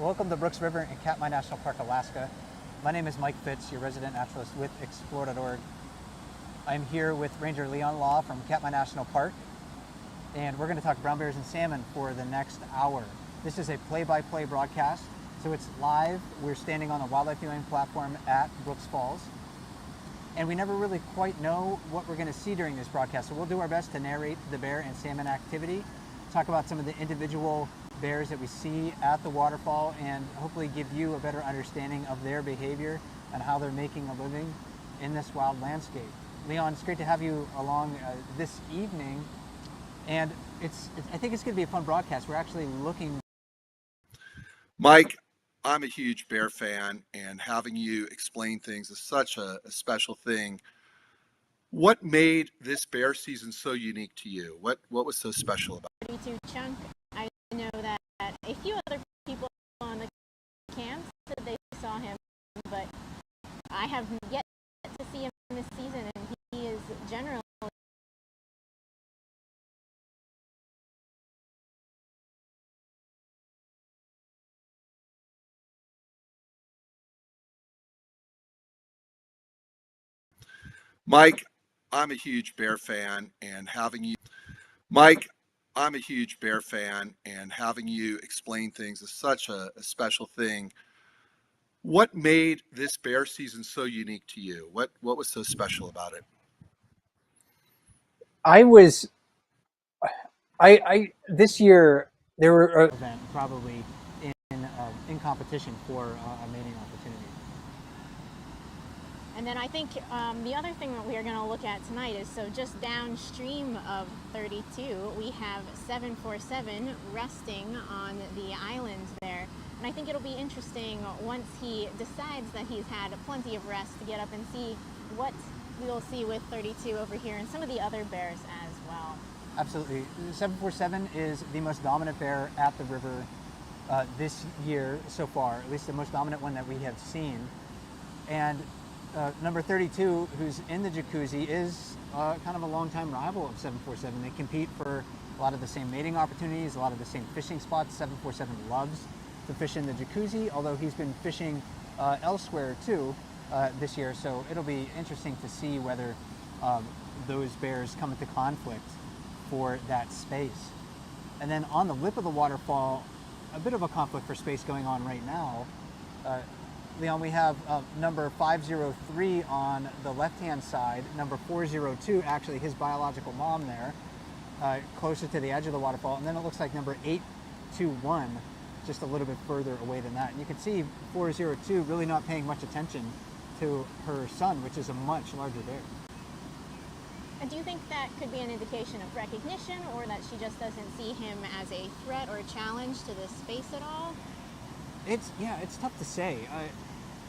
Welcome to Brooks River in Katmai National Park, Alaska. My name is Mike FITZ, your resident naturalist with Explore.org. I'm here with Ranger Leon Law from Katmai National Park, and we're going to talk brown bears and salmon for the next hour. This is a play-by-play broadcast, so it's live. We're standing on the wildlife viewing platform at Brooks Falls, and we never really quite know what we're going to see during this broadcast, so we'll do our best to narrate the bear and salmon activity, talk about some of the individual bears that we see at the waterfall, and hopefully give you a better understanding of their behavior and how they're making a living in this wild landscape. Leon, it's great to have you along this evening, and I think it's going to be a fun broadcast. We're actually looking. Mike, I'm a huge bear fan, and having you explain things is such a special thing. What made this bear season so unique to you? What was so special about it? 32 chunk. I know that a few other people on the camp said they saw him, but I have yet to see him this season, and he is generally Mike, I'm a huge bear fan, and having you explain things is such a special thing. What made this bear season so unique to you? What was so special about it? This year there were event probably in competition for a mating opportunity. And then I think the other thing that we are going to look at tonight is, so just downstream of 32, we have 747 resting on the island there. And I think it'll be interesting once he decides that he's had plenty of rest to get up and see what we will see with 32 over here and some of the other bears as well. Absolutely. 747 is the most dominant bear at the river this year so far, at least the most dominant one that we have seen. And number 32, who's in the jacuzzi, is kind of a longtime rival of 747. They compete for a lot of the same mating opportunities, a lot of the same fishing spots. 747 loves to fish in the jacuzzi, although he's been fishing elsewhere too this year. So it'll be interesting to see whether those bears come into conflict for that space. And then on the lip of the waterfall, a bit of a conflict for space going on right now. Leon, we have number 503 on the left-hand side, number 402, actually his biological mom there, closer to the edge of the waterfall, and then it looks like number 821, just a little bit further away than that. And you can see 402 really not paying much attention to her son, which is a much larger bear. And do you think that could be an indication of recognition, or that she just doesn't see him as a threat or a challenge to this space at all? It's tough to say.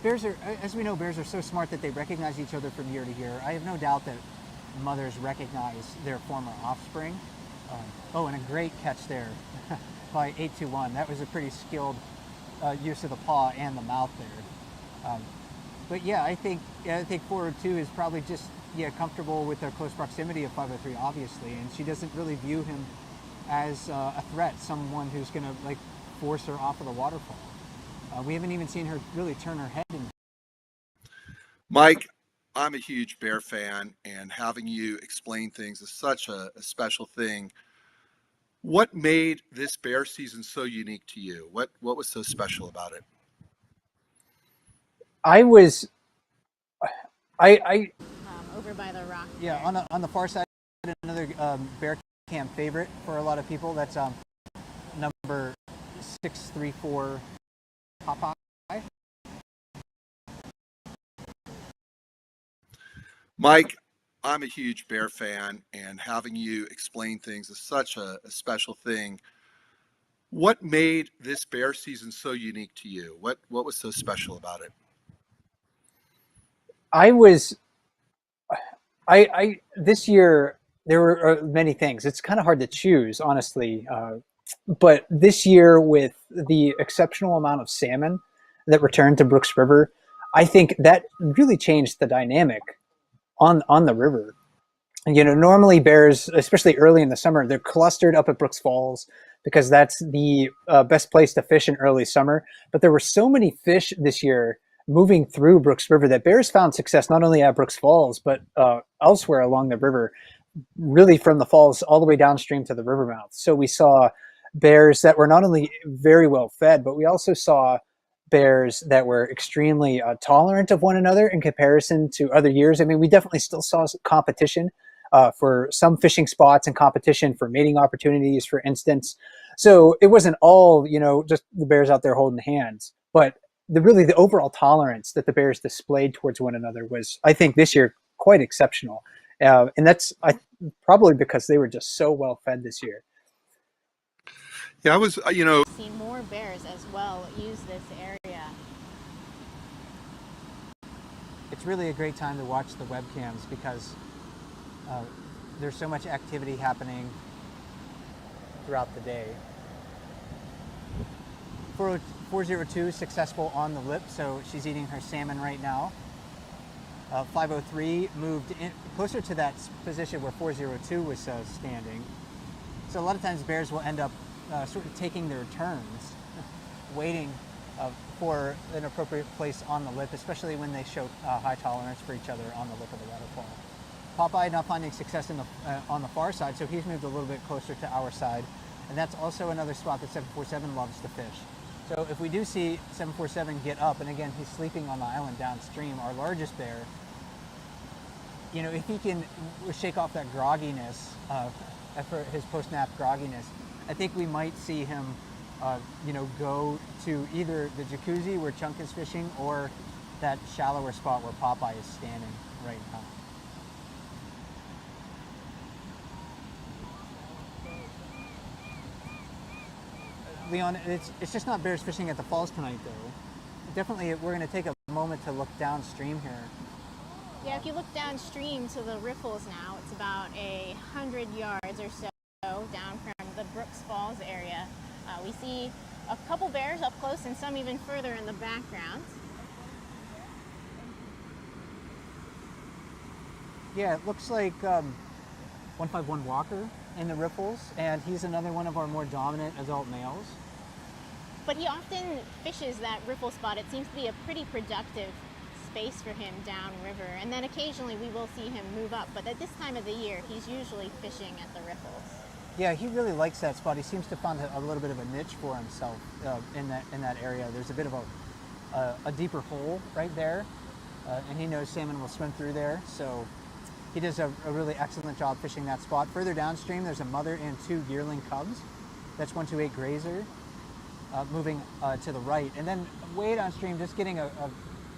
Bears are, as we know, bears are so smart that they recognize each other from year to year. I have no doubt that mothers recognize their former offspring. And a great catch there by 821. That was a pretty skilled use of the paw and the mouth there. But yeah, I think 402 is probably just comfortable with their close proximity of 503, obviously, and she doesn't really view him as a threat, someone who's going to force her off of the waterfall. We haven't even seen her really turn her head. Mike, I'm a huge bear fan, and having you explain things is such a special thing. What made this bear season so unique to you? What was so special about it? Over by the rock. Yeah, on the far side, another bear cam favorite for a lot of people. That's number 634 Popeye. Mike, I'm a huge bear fan, and having you explain things is such a special thing. What made this bear season so unique to you? What was so special about it? This year there were many things. It's kind of hard to choose, honestly. But this year, with the exceptional amount of salmon that returned to Brooks River, I think that really changed the dynamic on the river. Normally bears, especially early in the summer, they're clustered up at Brooks Falls. because that's the best place to fish in early summer. But there were so many fish this year moving through Brooks River that bears found success not only at Brooks Falls, but elsewhere along the river, really from the falls all the way downstream to the river mouth. So we saw bears that were not only very well fed, but we also saw bears that were extremely tolerant of one another in comparison to other years. I mean, we definitely still saw competition for some fishing spots and competition for mating opportunities, for instance. So it wasn't all, just the bears out there holding hands, but the overall tolerance that the bears displayed towards one another was, I think, this year quite exceptional. And that's probably because they were just so well fed this year. Yeah, I was, See more bears as well use this area. It's really a great time to watch the webcams because there's so much activity happening throughout the day. 402 successful on the lip, so she's eating her salmon right now. 503 moved in closer to that position where 402 was standing. So a lot of times bears will end up sort of taking their turns, waiting for an appropriate place on the lip, especially when they show high tolerance for each other on the lip of the waterfall. Popeye not finding success on the far side, so he's moved a little bit closer to our side, and that's also another spot that 747 loves to fish. So if we do see 747 get up, and again, he's sleeping on the island downstream, our largest bear, if he can shake off that grogginess, after his post-nap grogginess, I think we might see him, go to either the jacuzzi where Chunk is fishing or that shallower spot where Popeye is standing right now. Leon, it's just not bears fishing at the falls tonight, though. Definitely, we're going to take a moment to look downstream here. Yeah, if you look downstream to the riffles now, it's about 100 yards or so down from the Brooks Falls area. We see a couple bears up close and some even further in the background. Yeah, it looks like 151 Walker in the riffles, and he's another one of our more dominant adult males. But he often fishes that riffle spot. It seems to be a pretty productive space for him downriver, and then occasionally we will see him move up, but at this time of the year he's usually fishing at the riffles. Yeah, he really likes that spot. He seems to find a little bit of a niche for himself in that area. There's a bit of a deeper hole right there, and he knows salmon will swim through there, so he does a really excellent job fishing that spot. Further downstream, there's a mother and 2 yearling cubs. That's 128 Grazer moving to the right. And then way downstream, just getting a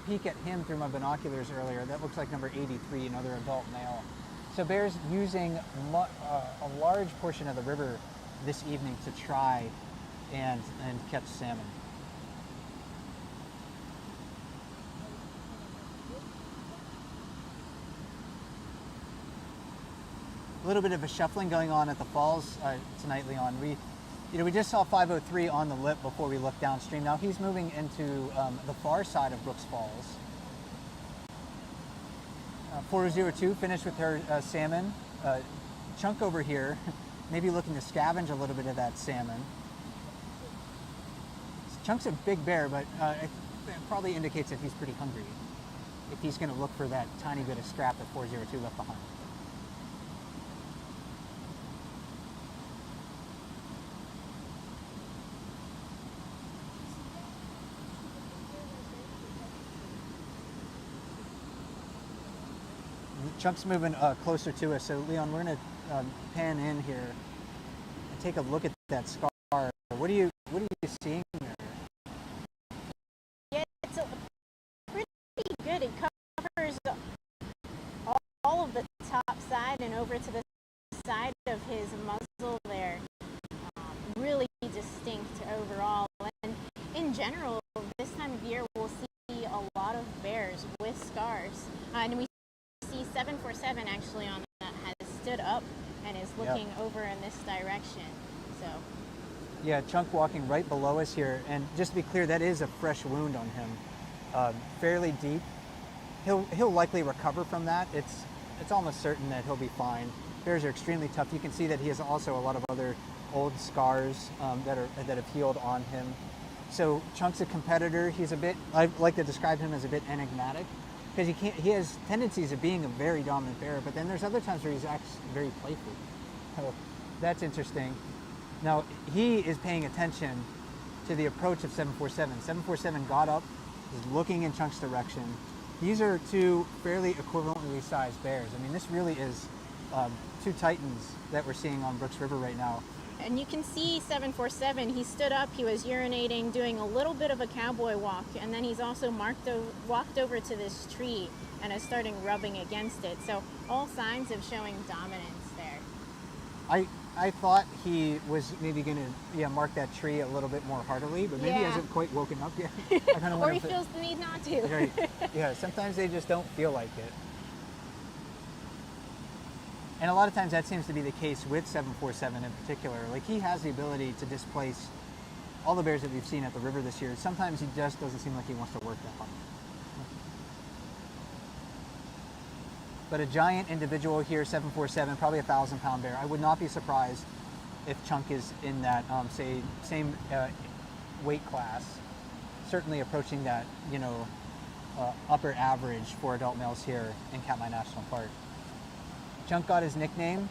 peek at him through my binoculars earlier, that looks like number 83, another adult male. So bears using a large portion of the river this evening to try and catch salmon. A little bit of a shuffling going on at the falls tonight, Leon. We just saw 503 on the lip before we looked downstream. Now he's moving into the far side of Brooks Falls. 402 finished with her salmon. Chunk over here, maybe looking to scavenge a little bit of that salmon. Chunk's a big bear, but it probably indicates that he's pretty hungry if he's going to look for that tiny bit of scrap that 402 left behind. Chunk's moving closer to us, so Leon, we're going to pan in here and take a look at that scar. What are you seeing there? Yeah, it's pretty good. It covers all of the top side and over to the side of his muzzle there. Really distinct overall. And in general, this time of year, we'll see a lot of bears with scars. And we see 747 actually on that has stood up and is looking over in this direction. So yeah, Chunk walking right below us here, and just to be clear, that is a fresh wound on him, fairly deep. He'll likely recover from that. It's almost certain that he'll be fine. Bears are extremely tough. You can see that he has also a lot of other old scars that have healed on him. So Chunk's a competitor. He's a bit, I like to describe him as a bit enigmatic, because he has tendencies of being a very dominant bear, but then there's other times where he's actually very playful. So that's interesting. Now he is paying attention to the approach of 747. 747 got up, is looking in Chunk's direction. These are two fairly equivalently sized bears. I mean, this really is two titans that we're seeing on Brooks River right now. And you can see 747, he stood up, he was urinating, doing a little bit of a cowboy walk, and then he's also walked over to this tree and is starting rubbing against it. So all signs of showing dominance there. I thought he was maybe going to mark that tree a little bit more heartily, but maybe he hasn't quite woken up yet. I kind of or he feels the need not to. Right. Yeah, sometimes they just don't feel like it. And a lot of times that seems to be the case with 747 in particular. Like, he has the ability to displace all the bears that we've seen at the river this year. Sometimes he just doesn't seem like he wants to work that hard. But a giant individual here, 747, probably 1,000-pound bear. I would not be surprised if Chunk is in that, same weight class. Certainly approaching that, upper average for adult males here in Katmai National Park. Chunk got his nickname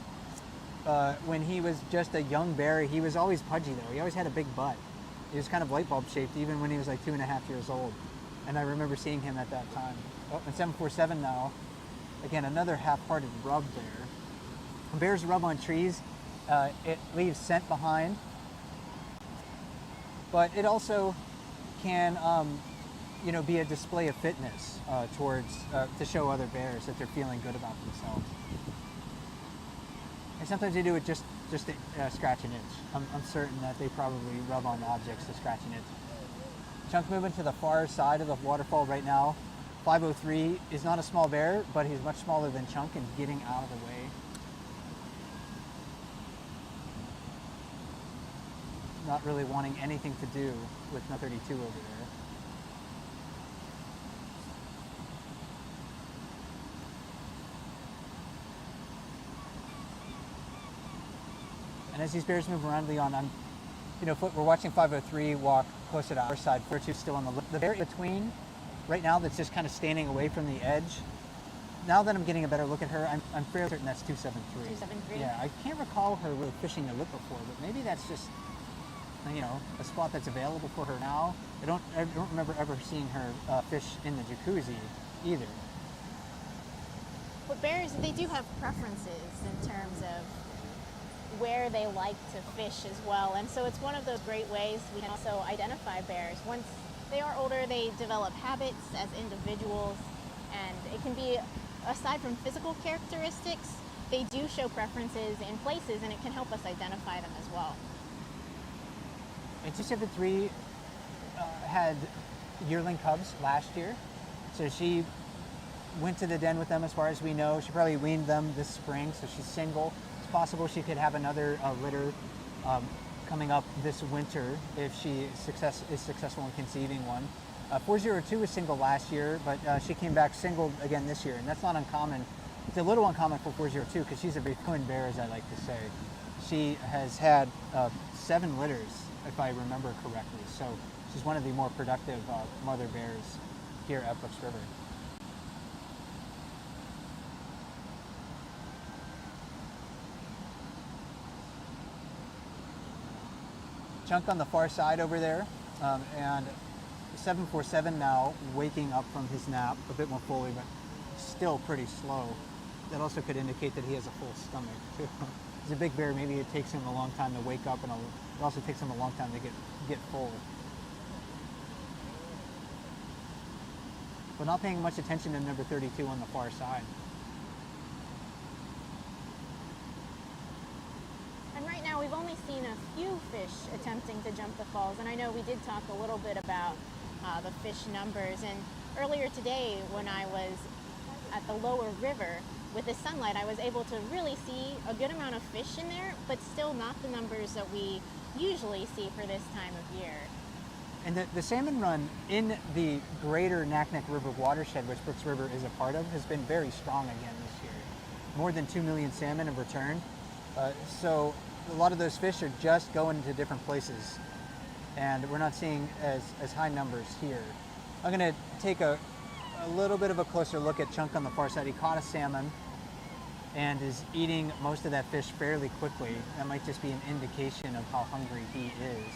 when he was just a young bear. He was always pudgy though. He always had a big butt. He was kind of light bulb shaped even when he was like 2.5 years old. And I remember seeing him at that time. Oh, and 747 now. Again, another half-hearted rub there. When bears rub on trees, it leaves scent behind. But it also can, be a display of fitness to show other bears that they're feeling good about themselves. And sometimes they do it just to scratch an itch. I'm certain that they probably rub on objects to scratch an itch. Chunk moving to the far side of the waterfall right now. 503 is not a small bear, but he's much smaller than Chunk and getting out of the way. Not really wanting anything to do with 32 over there. And as these bears move around, Leon, we're watching 503 walk closer to our side. 402 still on the bear between right now that's just kind of standing away from the edge. Now that I'm getting a better look at her, I'm fairly certain that's 273. 273? Yeah, I can't recall her really fishing the lip before, but maybe that's just, a spot that's available for her now. I don't remember ever seeing her fish in the jacuzzi either. But bears, they do have preferences in terms of where they like to fish as well, and so it's one of those great ways we can also identify bears. Once they are older, they develop habits as individuals, and it can be, aside from physical characteristics, they do show preferences in places, and it can help us identify them as well. And 273 had yearling cubs last year, so she went to the den with them as far as we know. She probably weaned them this spring, so she's single. Possible she could have another litter coming up this winter if she is successful in conceiving one. 402 was single last year, but she came back single again this year, and that's not uncommon. It's a little uncommon for 402 because she's a big twin bear, as I like to say. She has had 7 litters, if I remember correctly, so she's one of the more productive mother bears here at Brooks River. Chunk on the far side over there, and 747 now waking up from his nap a bit more fully, but still pretty slow. That also could indicate that he has a full stomach too. He's a big bear, maybe it takes him a long time to wake up, and it also takes him a long time to get full. But not paying much attention to number 32 on the far side. We've only seen a few fish attempting to jump the falls, and I know we did talk a little bit about the fish numbers, and earlier today when I was at the lower river with the sunlight, I was able to really see a good amount of fish in there, but still not the numbers that we usually see for this time of year. And the salmon run in the greater Naknek River watershed, which Brooks River is a part of, has been very strong again this year. More than 2 million salmon have returned. So a lot of those fish are just going to different places, and we're not seeing as high numbers here. I'm gonna take a little bit of a closer look at Chunk on the far side. He caught a salmon and is eating most of that fish fairly quickly. That might just be an indication of how hungry he is.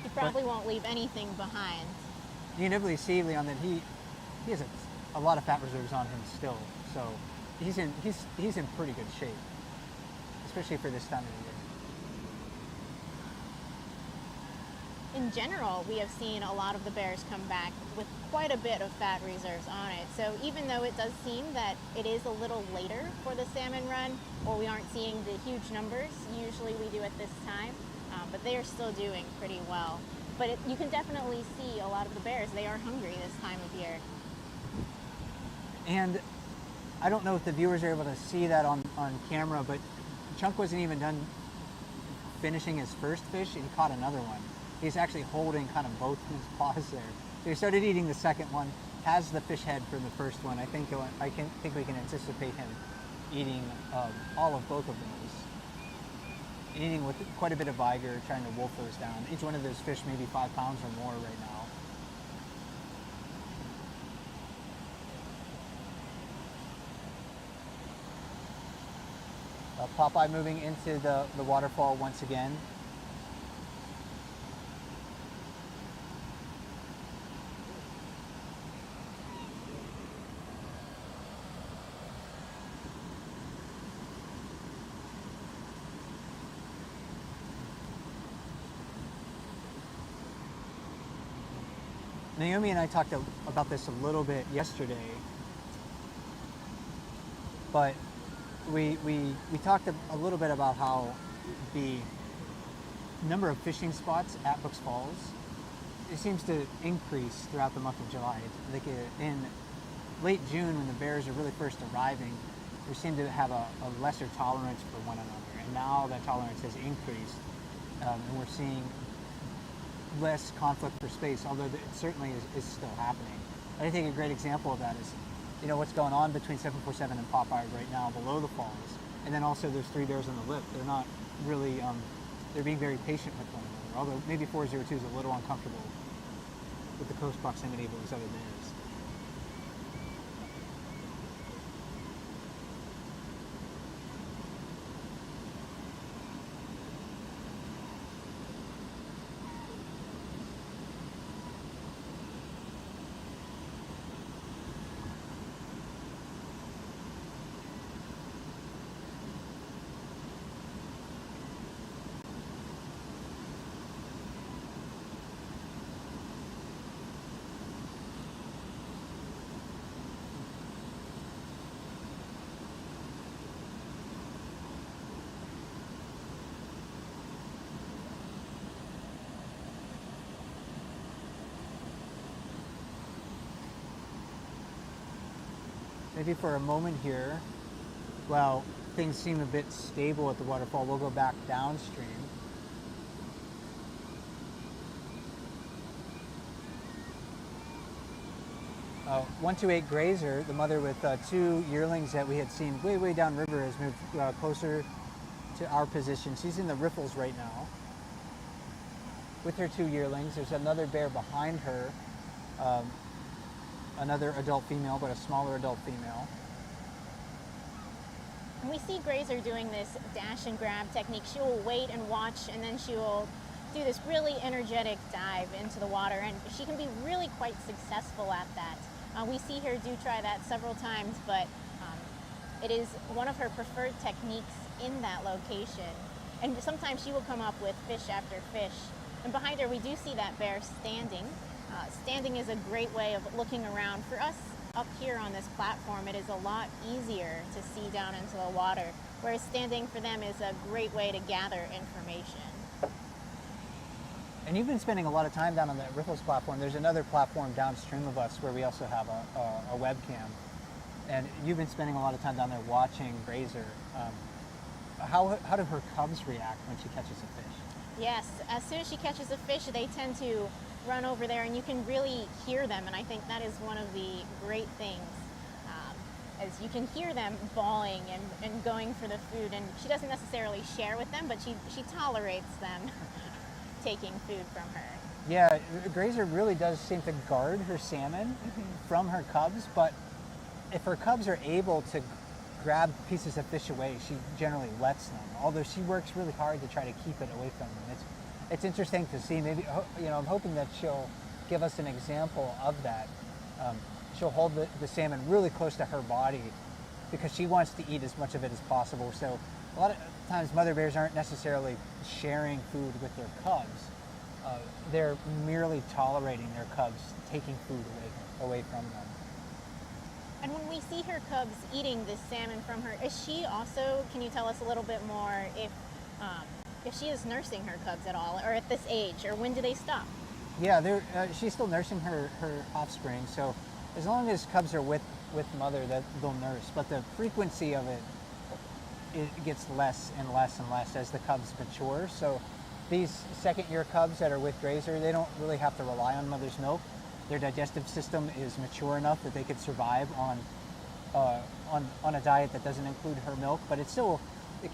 He probably won't leave anything behind. You can definitely see, Leon, that he has a lot of fat reserves on him still, so he's in pretty good shape, especially for this time of the year. In general, we have seen a lot of the bears come back with quite a bit of fat reserves on it. So even though it does seem that it is a little later for the salmon run, or we aren't seeing the huge numbers usually we do at this time, but they are still doing pretty well. But you can definitely see a lot of the bears, they are hungry this time of year. And I don't know if the viewers are able to see that on camera, but Chunk wasn't even done finishing his first fish, and he caught another one. He's actually holding kind of both his paws there. So he started eating the second one, has the fish head from the first one. I think we can anticipate him eating all of both of those. Eating with quite a bit of vigor, trying to wolf those down. Each one of those fish maybe 5 pounds or more right now. Popeye moving into the waterfall once again. Naomi and I talked about this a little bit yesterday, but we talked a little bit about how the number of fishing spots at Brooks Falls, it seems to increase throughout the month of July. Like in late June, when the bears are really first arriving, we seem to have a lesser tolerance for one another, and now that tolerance has increased, and we're seeing less conflict for space, although it certainly is still happening. I think a great example of that is, what's going on between 747 and Popeye right now below the falls, and then also those 3 bears on the lip. They're not really, they're being very patient with one another, although maybe 402 is a little uncomfortable with the close proximity of those other bears. Maybe for a moment here, while things seem a bit stable at the waterfall, we'll go back downstream. 128 Grazer, the mother with 2 yearlings that we had seen way downriver, has moved closer to our position. She's in the riffles right now with her 2 yearlings. There's another bear behind her. Another adult female, but a smaller adult female. And we see Grazer doing this dash and grab technique. She will wait and watch, and then she will do this really energetic dive into the water, and she can be really quite successful at that. We see her do try that several times, but it is one of her preferred techniques in that location. And sometimes she will come up with fish after fish. And behind her, we do see that bear standing. Standing is a great way of looking around. For us up here on this platform, it is a lot easier to see down into the water, whereas standing for them is a great way to gather information. And you've been spending a lot of time down on that Riffles platform. There's another platform downstream of us where we also have a webcam. And you've been spending a lot of time down there watching Grazer. How do her cubs react when she catches a fish? Yes, as soon as she catches a fish, they tend to run over there, and you can really hear them, and I think that is one of the great things. as you can hear them bawling and going for the food, and she doesn't necessarily share with them, but she tolerates them taking food from her. Yeah, Grazer really does seem to guard her salmon from her cubs, but if her cubs are able to grab pieces of fish away, she generally lets them, although she works really hard to try to keep it away from them. It's interesting to see. Maybe, I'm hoping that she'll give us an example of that. She'll hold the salmon really close to her body because she wants to eat as much of it as possible. So a lot of times mother bears aren't necessarily sharing food with their cubs. They're merely tolerating their cubs taking food away from them. And when we see her cubs eating this salmon from her, is she also, can you tell us a little bit more if she is nursing her cubs at all, or at this age, or when do they stop? Yeah, she's still nursing her offspring, so as long as cubs are with mother, that they'll nurse, but the frequency of it gets less and less and less as the cubs mature. So these second-year cubs that are with Grazer, they don't really have to rely on mother's milk. Their digestive system is mature enough that they could survive on a diet that doesn't include her milk, but it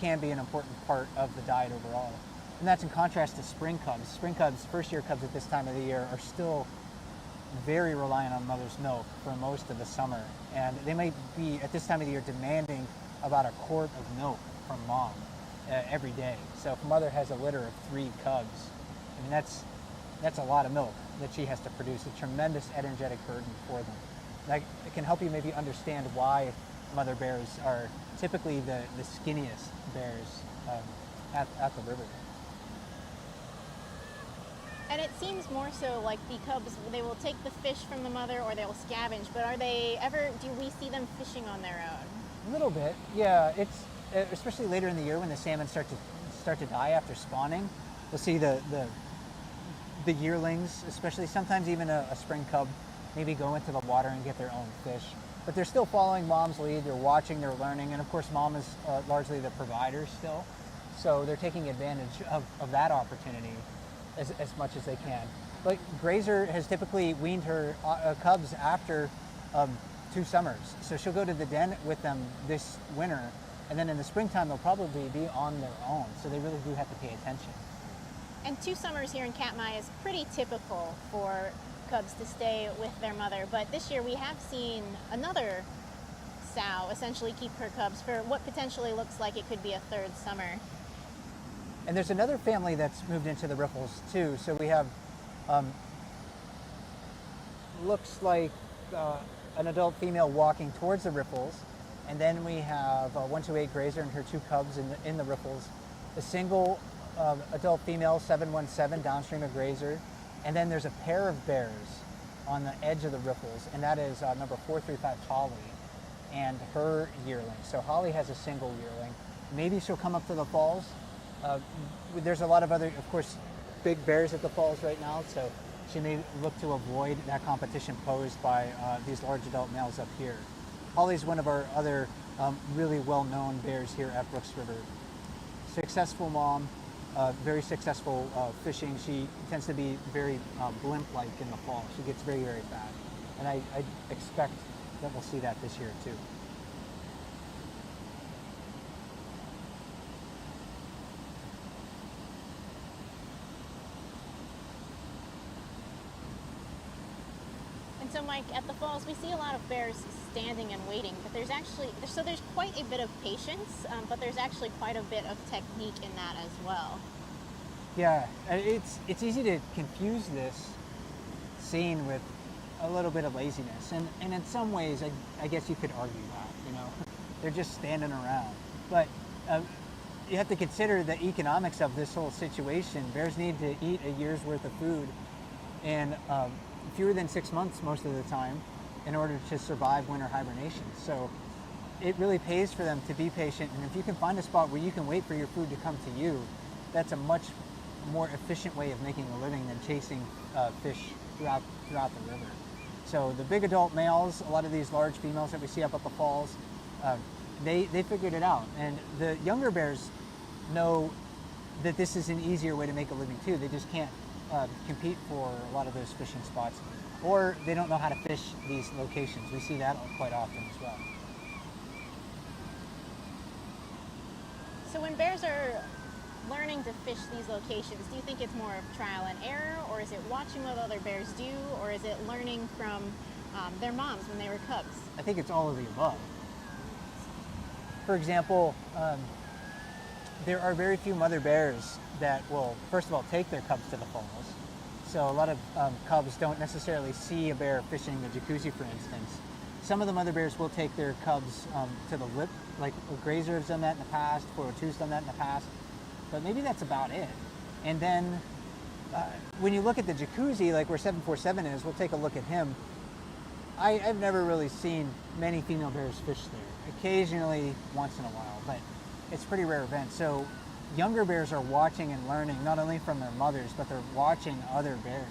can be an important part of the diet overall. And that's in contrast to spring cubs. Spring cubs, first-year cubs at this time of the year, are still very reliant on mother's milk for most of the summer. And they might be, at this time of the year, demanding about a quart of milk from mom every day. So if mother has a litter of 3 cubs, I mean, that's a lot of milk that she has to produce, a tremendous energetic burden for them. That it can help you maybe understand why mother bears are typically the skinniest bears at the river. And it seems more so like the cubs, they will take the fish from the mother or they'll scavenge, but do we see them fishing on their own? A little bit, yeah. It's especially later in the year when the salmon start to die after spawning. We'll see the yearlings, especially sometimes even a spring cub, maybe go into the water and get their own fish. But they're still following mom's lead. They're watching, they're learning, and of course mom is largely the provider still. So they're taking advantage of that opportunity as much as they can. But Grazer has typically weaned her cubs after 2 summers. So she'll go to the den with them this winter, and then in the springtime they'll probably be on their own. So they really do have to pay attention. And 2 summers here in Katmai is pretty typical for cubs to stay with their mother. But this year we have seen another sow essentially keep her cubs for what potentially looks like it could be a 3rd summer. And there's another family that's moved into the riffles too. So we have, looks like an adult female walking towards the riffles. And then we have 128 Grazer and her 2 cubs in the riffles. A single adult female, 717, downstream of Grazer. And then there's a pair of bears on the edge of the riffles, and that is number 435 Holly and her yearling. So Holly has a single yearling. Maybe she'll come up to the falls. There's a lot of other, of course, big bears at the falls right now, so she may look to avoid that competition posed by these large adult males up here. Holly's one of our other really well-known bears here at Brooks River. Successful mom, very successful fishing. She tends to be very blimp-like in the fall. She gets very, very fat. And I expect that we'll see that this year too. And so, Mike, at the falls, we see a lot of bears standing and waiting, but there's quite a bit of patience, but there's actually quite a bit of technique in that as well. Yeah, it's easy to confuse this scene with a little bit of laziness, and in some ways, I guess you could argue that, they're just standing around. But you have to consider the economics of this whole situation. Bears need to eat a year's worth of food in fewer than 6 months most of the time in order to survive winter hibernation. So it really pays for them to be patient, and if you can find a spot where you can wait for your food to come to you, that's a much more efficient way of making a living than chasing fish throughout the river. So the big adult males, a lot of these large females that we see up at the falls, they figured it out. And the younger bears know that this is an easier way to make a living too. They just can't compete for a lot of those fishing spots, or they don't know how to fish these locations. We see that quite often as well. So when bears are learning to fish these locations, do you think it's more of trial and error, or is it watching what other bears do, or is it learning from their moms when they were cubs? I think it's all of the above. For example, there are very few mother bears that will, first of all, take their cubs to the falls. So a lot of cubs don't necessarily see a bear fishing the jacuzzi, for instance. Some of the mother bears will take their cubs to the lip, like Grazer has done that in the past, 402's done that in the past, but maybe that's about it. And then when you look at the jacuzzi, like where 747 is, we'll take a look at him. I've never really seen many female bears fish there. Occasionally, once in a while, but it's a pretty rare event. So younger bears are watching and learning not only from their mothers, but they're watching other bears.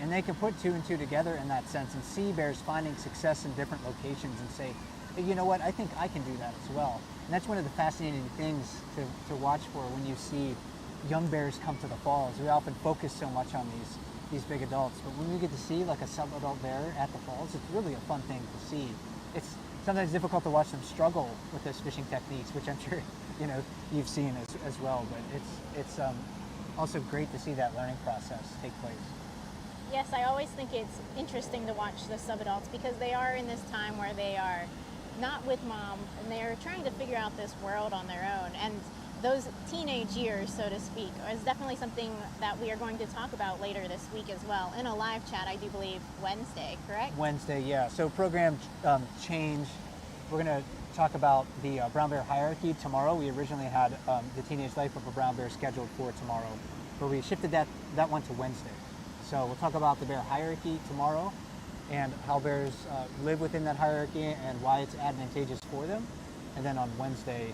And they can put two and two together in that sense and see bears finding success in different locations and say, hey, you know what, I think I can do that as well. And that's one of the fascinating things to watch for when you see young bears come to the falls. We often focus so much on these big adults, but when we get to see like a sub-adult bear at the falls, it's really a fun thing to see. It's sometimes difficult to watch them struggle with those fishing techniques, which I'm sure you've seen as well, but it's also great to see that learning process take place. Yes, I always think it's interesting to watch the sub-adults because they are in this time where they are not with mom and they're trying to figure out this world on their own. And those teenage years, so to speak, is definitely something that we are going to talk about later this week as well in a live chat, I do believe, Wednesday, correct? Wednesday, yeah. So program change. We're going to talk about the brown bear hierarchy tomorrow. We originally had the teenage life of a brown bear scheduled for tomorrow, but we shifted that one to Wednesday. So we'll talk about the bear hierarchy tomorrow and how bears live within that hierarchy and why it's advantageous for them. And then on Wednesday,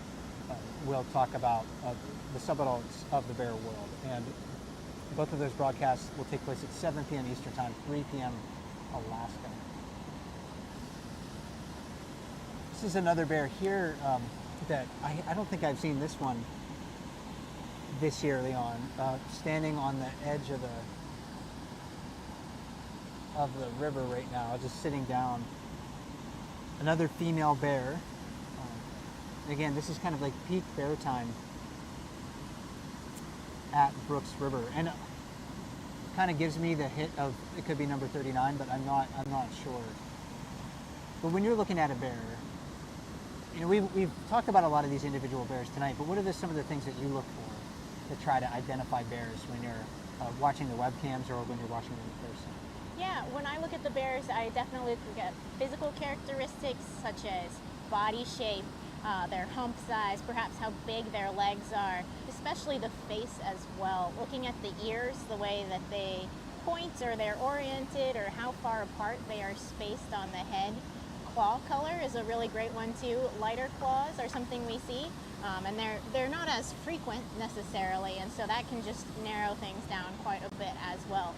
we'll talk about the subadults of the bear world. And both of those broadcasts will take place at 7 p.m. Eastern Time, 3 p.m. Alaska. This is another bear here that I don't think I've seen this one this year, Leon, standing on the edge of the river right now, just sitting down. Another female bear. Again, this is kind of like peak bear time at Brooks River, and it kind of gives me the hit of it could be number 39, but I'm not sure. But when you're looking at a bear, we've talked about a lot of these individual bears tonight, but what are some of the things that you look for to try to identify bears when you're watching the webcams or when you're watching them in person? Yeah, when I look at the bears, I definitely look at physical characteristics such as body shape, their hump size, perhaps how big their legs are, especially the face as well. Looking at the ears, the way that they point or they're oriented or how far apart they are spaced on the head. Claw color is a really great one too. Lighter claws are something we see, and they're not as frequent necessarily, and so that can just narrow things down quite a bit as well.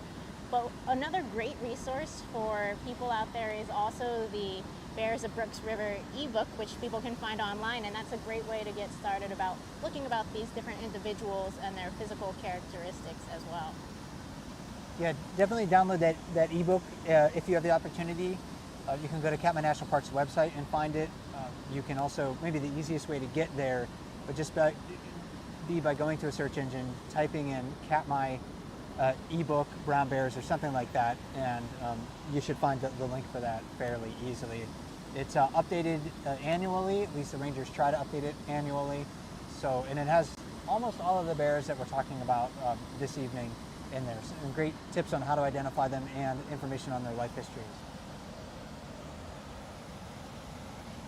But another great resource for people out there is also the Bears of Brooks River ebook, which people can find online, and that's a great way to get started about looking about these different individuals and their physical characteristics as well. Yeah, definitely download that ebook if you have the opportunity. You can go to Katmai National Park's website and find it. You can also, maybe the easiest way to get there would just be by going to a search engine, typing in Katmai ebook brown bears or something like that, and you should find the link for that fairly easily. It's updated annually, at least the rangers try to update it annually. So, and it has almost all of the bears that we're talking about this evening in there. Some great tips on how to identify them and information on their life histories.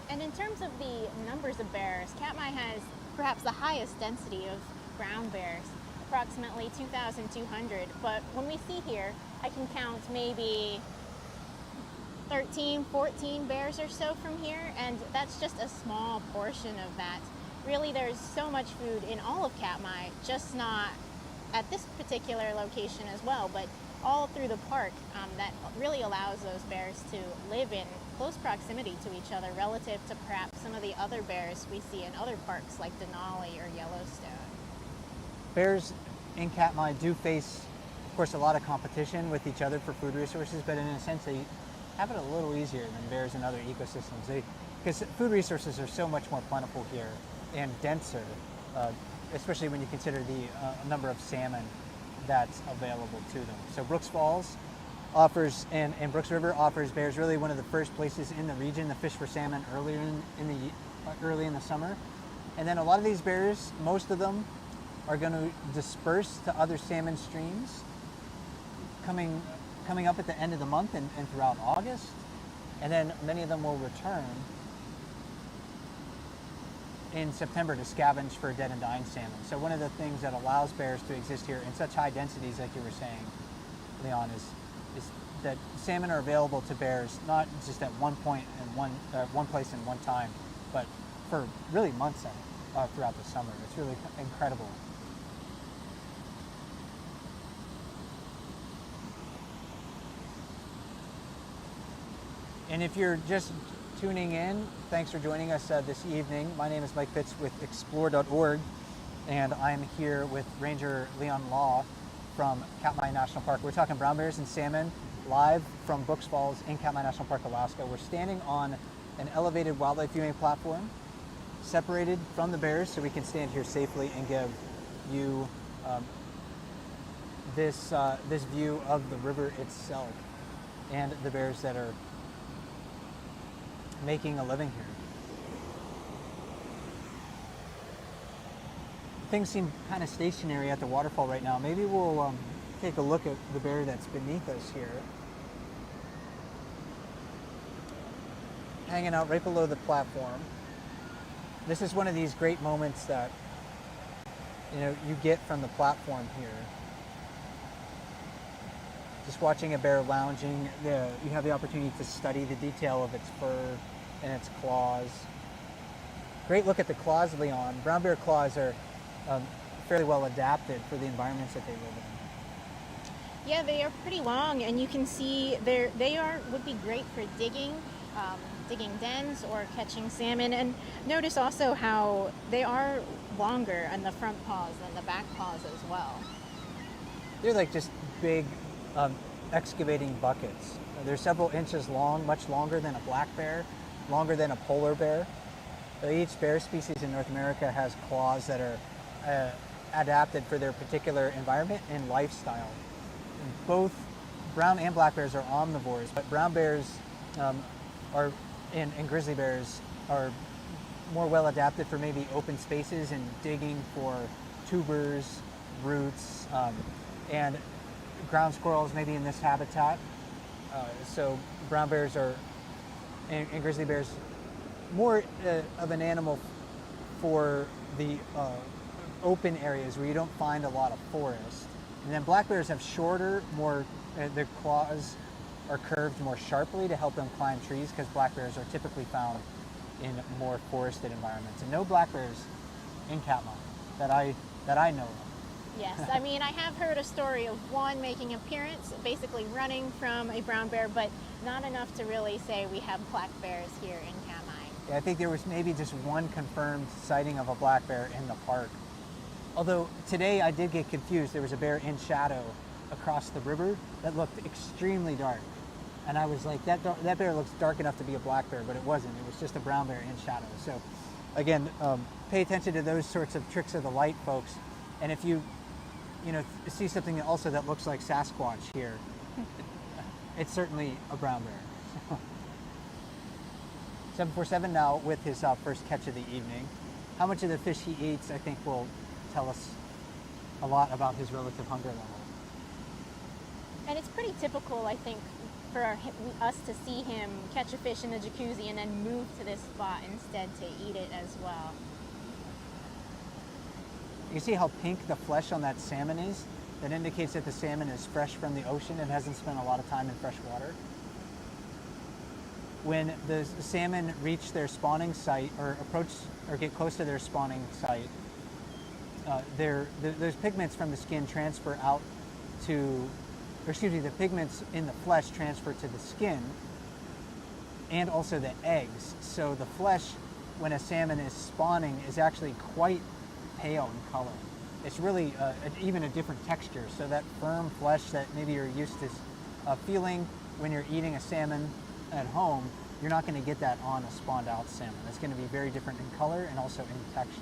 And in terms of the numbers of bears, Katmai has perhaps the highest density of brown bears, approximately 2,200. But when we see here, I can count maybe 13, 14 bears or so from here, and that's just a small portion of that. Really, there's so much food in all of Katmai, just not at this particular location as well, but all through the park, that really allows those bears to live in close proximity to each other relative to perhaps some of the other bears we see in other parks like Denali or Yellowstone. Bears in Katmai do face, of course, a lot of competition with each other for food resources, but in a sense they have it a little easier than bears in other ecosystems. Because food resources are so much more plentiful here and denser especially when you consider the number of salmon that's available to them. So Brooks Falls offers, and Brooks River offers bears really one of the first places in the region to fish for salmon early in the summer. And then a lot of these bears, most of them, are going to disperse to other salmon streams coming up at the end of the month and throughout August. And then many of them will return in September to scavenge for dead and dying salmon. So one of the things that allows bears to exist here in such high densities, like you were saying, Leon, is that salmon are available to bears not just at one point and one place and one time, but for really months throughout the summer. It's really incredible. And if you're just tuning in, thanks for joining us this evening. My name is Mike FITZ with explore.org, and I'm here with Ranger Leon Law from Katmai National Park. We're talking brown bears and salmon live from Brooks Falls in Katmai National Park, Alaska. We're standing on an elevated wildlife viewing platform separated from the bears so we can stand here safely and give you this view of the river itself and the bears that are making a living here. Things seem kind of stationary at the waterfall right now. Maybe we'll take a look at the bear that's beneath us here, hanging out right below the platform. This is one of these great moments that you get from the platform here. Just watching a bear lounging, you have the opportunity to study the detail of its fur and its claws. Great look at the claws, Leon. Brown bear claws are fairly well adapted for the environments that they live in. Yeah, they are pretty long, and you can see would be great for digging dens or catching salmon. And notice also how they are longer on the front paws than the back paws as well. They're like just big excavating buckets. They're several inches long, much longer than a black bear, longer than a polar bear. Each bear species in North America has claws that are adapted for their particular environment and lifestyle. Both brown and black bears are omnivores, but brown bears and grizzly bears are more well adapted for maybe open spaces and digging for tubers, roots, and ground squirrels maybe in this habitat. So brown bears and grizzly bears more of an animal for the open areas where you don't find a lot of forest. And then black bears have shorter, their claws are curved more sharply to help them climb trees, because black bears are typically found in more forested environments. And no black bears in Katmai that I know of. Yes, I mean, I have heard a story of one making an appearance, basically running from a brown bear, but not enough to really say we have black bears here in Katmai. Yeah, I think there was maybe just one confirmed sighting of a black bear in the park. Although today I did get confused. There was a bear in shadow across the river that looked extremely dark. And I was like, that bear looks dark enough to be a black bear, but it wasn't. It was just a brown bear in shadow. So again, pay attention to those sorts of tricks of the light, folks. And if you see something also that looks like Sasquatch here, it's certainly a brown bear. 747 now with his first catch of the evening. How much of the fish he eats, I think, will tell us a lot about his relative hunger level. And it's pretty typical, I think, for us to see him catch a fish in the jacuzzi and then move to this spot instead to eat it as well. You see how pink the flesh on that salmon is? That indicates that the salmon is fresh from the ocean and hasn't spent a lot of time in fresh water. When the salmon reach their spawning site or approach or get close to their spawning site, those pigments from the skin transfer out to, the pigments in the flesh transfer to the skin and also the eggs. So the flesh, when a salmon is spawning, is actually quite pale in color. It's really even a different texture. So that firm flesh that maybe you're used to feeling when you're eating a salmon at home, you're not going to get that on a spawned out salmon. It's going to be very different in color and also in texture.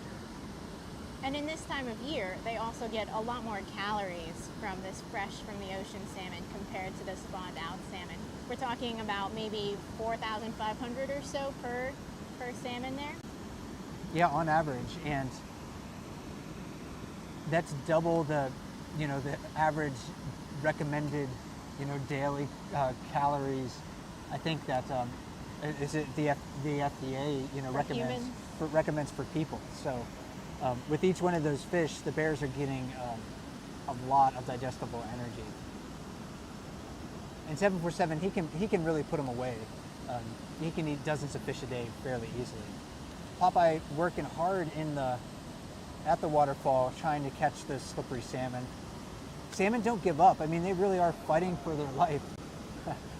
And in this time of year, they also get a lot more calories from this fresh from the ocean salmon compared to the spawned out salmon. We're talking about maybe 4,500 or so per salmon there. Yeah, on average, and that's double the average recommended daily calories. I think that is it the FDA recommends for people. So with each one of those fish, the bears are getting a lot of digestible energy. And 747, he can really put them away. He can eat dozens of fish a day fairly easily. Popeye working hard at the waterfall trying to catch the slippery salmon. Salmon don't give up. I mean, they really are fighting for their life.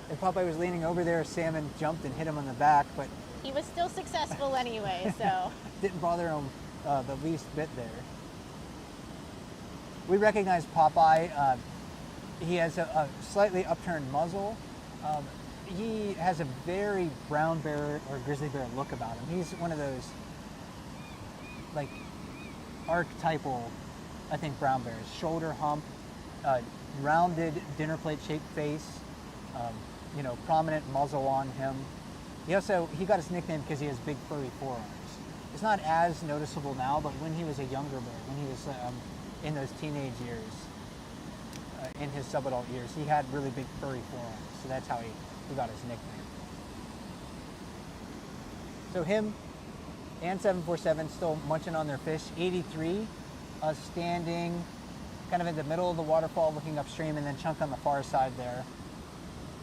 If Popeye was leaning over there, a salmon jumped and hit him on the back, but he was still successful anyway, so. Didn't bother him the least bit there. We recognize Popeye. He has a slightly upturned muzzle. He has a very brown bear or grizzly bear look about him. He's one of those like archetypal, I think, brown bears. Shoulder hump, rounded dinner plate shaped face, prominent muzzle on him. He got his nickname because he has big furry forearms. It's not as noticeable now, but when he was a younger bear, when he was in those teenage years, in his subadult years, he had really big furry forearms. So that's how he got his nickname. So him and 747 still munching on their fish. 83 standing kind of in the middle of the waterfall looking upstream, and then Chunk on the far side there.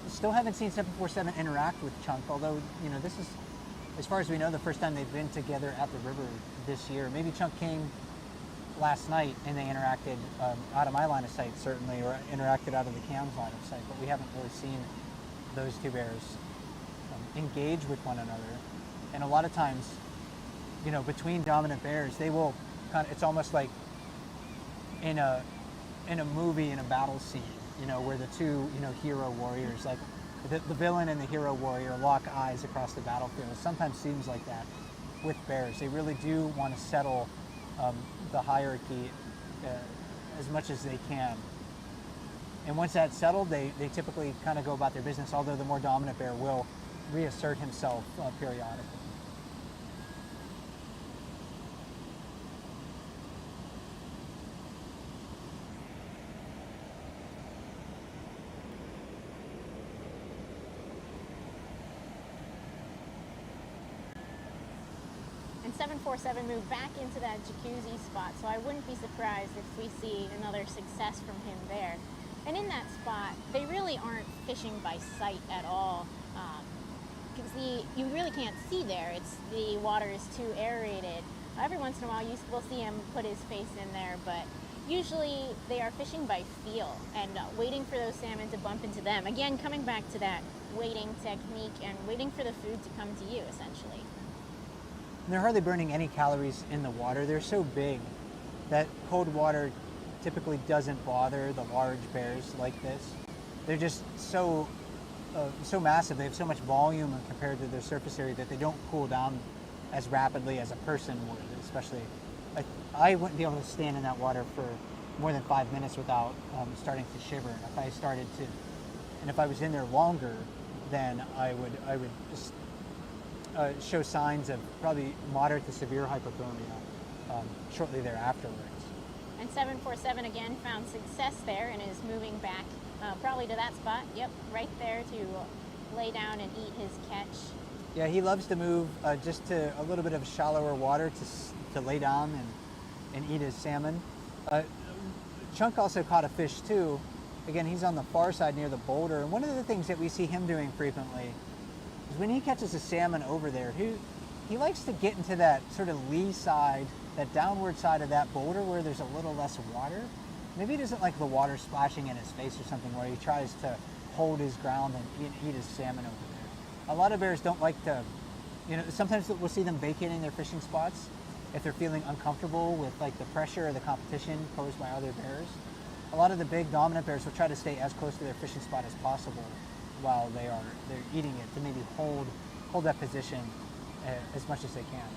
Still haven't seen 747 interact with Chunk, although, this is, as far as we know, the first time they've been together at the river this year. Maybe Chunk came last night and they interacted out of my line of sight, certainly, or interacted out of the cam's line of sight, but we haven't really seen those two bears engage with one another. And a lot of times, between dominant bears, they will it's almost like in a movie, in a battle scene, where the two, hero warriors, like the villain and the hero warrior, lock eyes across the battlefield. It sometimes seems like that with bears. They really do want to settle the hierarchy as much as they can. And once that's settled, they typically kind of go about their business, although the more dominant bear will reassert himself periodically. And 747 moved back into that jacuzzi spot, so I wouldn't be surprised if we see another success from him there. And in that spot, they really aren't fishing by sight at all, because you really can't see there. The water is too aerated. Every once in a while, you will see him put his face in there, but usually they are fishing by feel and waiting for those salmon to bump into them. Again, coming back to that waiting technique and waiting for the food to come to you, essentially. And they're hardly burning any calories in the water. They're so big that cold water typically doesn't bother the large bears like this. They're just so massive. They have so much volume compared to their surface area that they don't cool down as rapidly as a person would. Especially, I wouldn't be able to stand in that water for more than 5 minutes without starting to shiver. And if I was in there longer, then I would just show signs of probably moderate to severe hypothermia shortly thereafterwards. And 747 again found success there and is moving back probably to that spot. Yep, right there to lay down and eat his catch. Yeah, he loves to move just to a little bit of shallower water to lay down and eat his salmon. Chunk also caught a fish too. Again, he's on the far side near the boulder. And one of the things that we see him doing frequently is when he catches a salmon over there, he likes to get into that sort of lee side, that downward side of that boulder where there's a little less water. Maybe he doesn't like the water splashing in his face or something, where he tries to hold his ground and eat his salmon over there. A lot of bears don't like to, sometimes we'll see them vacating their fishing spots if they're feeling uncomfortable with like the pressure or the competition posed by other bears. A lot of the big dominant bears will try to stay as close to their fishing spot as possible while they're eating it, to maybe hold that position as much as they can.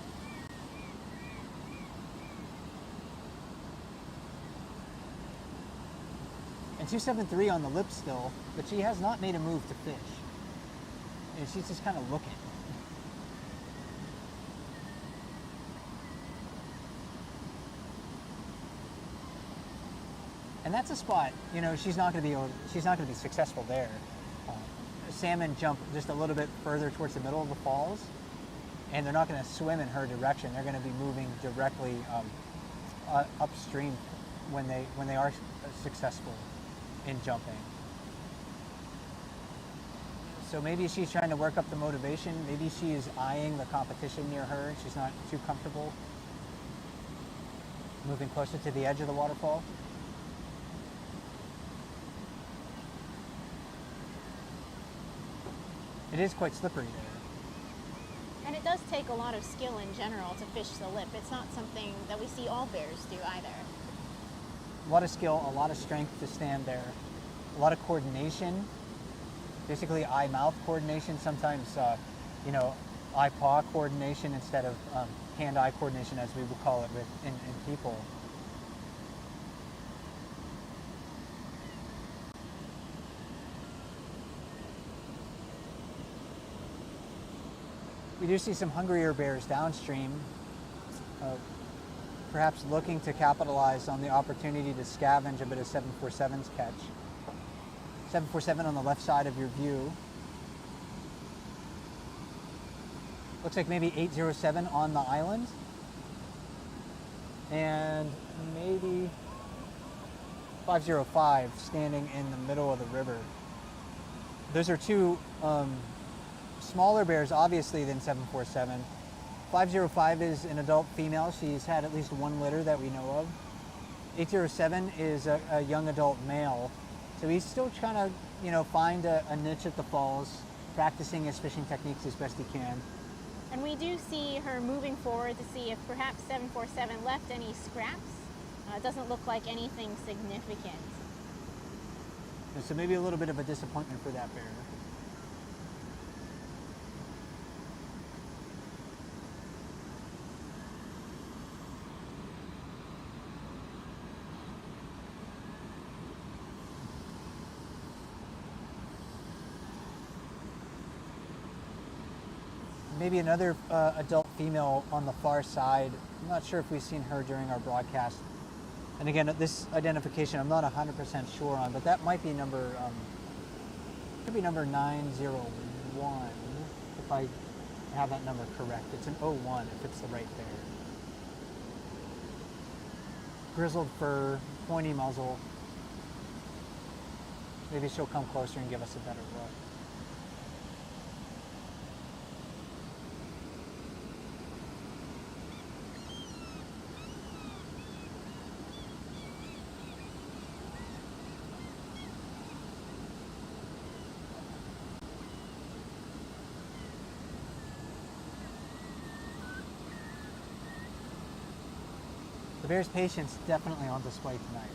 And 273 on the lip still, but she has not made a move to fish. And she's just kind of looking. And that's a spot, you know, she's not going to be successful there. Salmon jump just a little bit further towards the middle of the falls, and they're not going to swim in her direction. They're going to be moving directly upstream when they are successful in jumping. So maybe she's trying to work up the motivation. Maybe she is eyeing the competition near her and she's not too comfortable moving closer to the edge of the waterfall. It is quite slippery there. And it does take a lot of skill in general to fish the lip. It's not something that we see all bears do either. A lot of skill, a lot of strength to stand there, a lot of coordination, basically eye-mouth coordination, sometimes, eye-paw coordination instead of hand-eye coordination, as we would call it in people. We do see some hungrier bears downstream, perhaps looking to capitalize on the opportunity to scavenge a bit of 747's catch. 747 on the left side of your view. Looks like maybe 807 on the island. And maybe 505 standing in the middle of the river. Those are two smaller bears, obviously, than 747. 505 is an adult female. She's had at least one litter that we know of. 807 is a young adult male. So he's still trying to, find a niche at the falls, practicing his fishing techniques as best he can. And we do see her moving forward to see if perhaps 747 left any scraps. It doesn't look like anything significant. And so maybe a little bit of a disappointment for that bear. Maybe another adult female on the far side. I'm not sure if we've seen her during our broadcast. And again, this identification I'm not 100% sure on, but that might be could be number 901, if I have that number correct. It's an 01 if it's the right bear. Grizzled fur, pointy muzzle. Maybe she'll come closer and give us a better look. The bear's patience definitely on display tonight.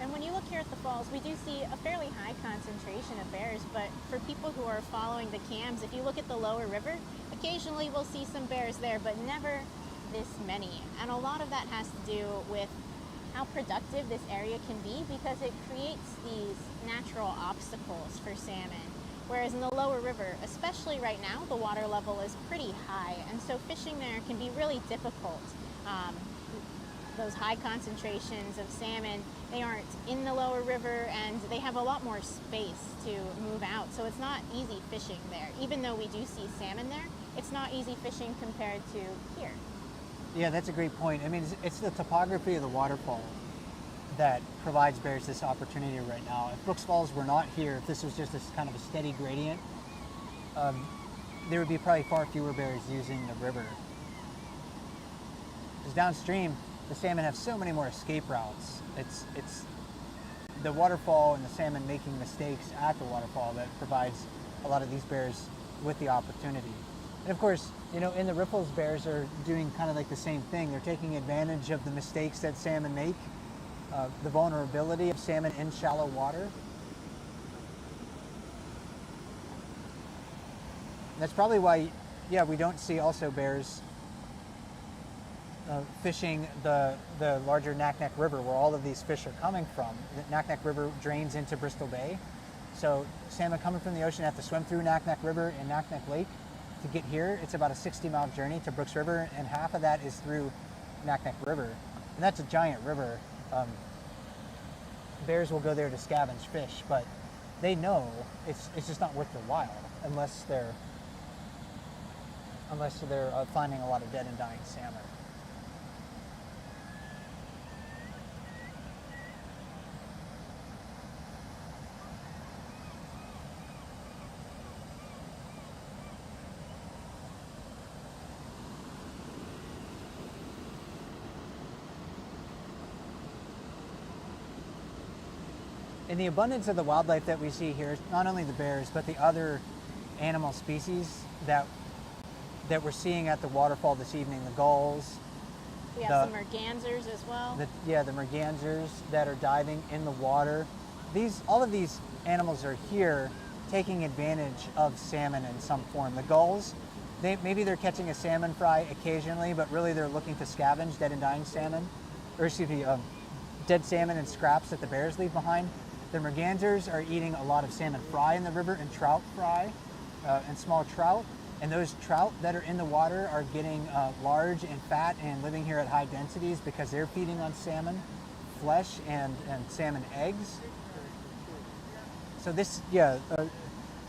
And when you look here at the falls, we do see a fairly high concentration of bears, but for people who are following the cams, if you look at the lower river, occasionally we'll see some bears there, but never this many. And a lot of that has to do with how productive this area can be because it creates these natural obstacles for salmon. Whereas in the lower river, especially right now, the water level is pretty high, and so fishing there can be really difficult. Those high concentrations of salmon, they aren't in the lower river, and they have a lot more space to move out, so it's not easy fishing there. Even though we do see salmon there, it's not easy fishing compared to here. Yeah, that's a great point. I mean, it's the topography of the waterfall that provides bears this opportunity right now. If Brooks Falls were not here, if this was just this kind of a steady gradient, there would be probably far fewer bears using the river. Because downstream, the salmon have so many more escape routes. It's the waterfall and the salmon making mistakes at the waterfall that provides a lot of these bears with the opportunity. And of course, in the riffles, bears are doing kind of like the same thing. They're taking advantage of the mistakes that salmon make, the vulnerability of salmon in shallow water. That's probably why, yeah, we don't see also bears fishing the larger Naknek River, where all of these fish are coming from. The Naknek River drains into Bristol Bay, so salmon coming from the ocean have to swim through Naknek River and Naknek Lake to get here. It's about a 60-mile journey to Brooks River, and half of that is through Naknek River, and that's a giant river. Bears will go there to scavenge fish, but they know it's just not worth their while unless they're finding a lot of dead and dying salmon. In the abundance of the wildlife that we see here, not only the bears, but the other animal species that we're seeing at the waterfall this evening, the gulls. We have some mergansers as well. The mergansers that are diving in the water. All of these animals are here taking advantage of salmon in some form. The gulls, maybe they're catching a salmon fry occasionally, but really they're looking to scavenge dead and dying salmon, or excuse me, dead salmon and scraps that the bears leave behind. The mergansers are eating a lot of salmon fry in the river and trout fry and small trout. And those trout that are in the water are getting large and fat and living here at high densities because they're feeding on salmon flesh and salmon eggs. So the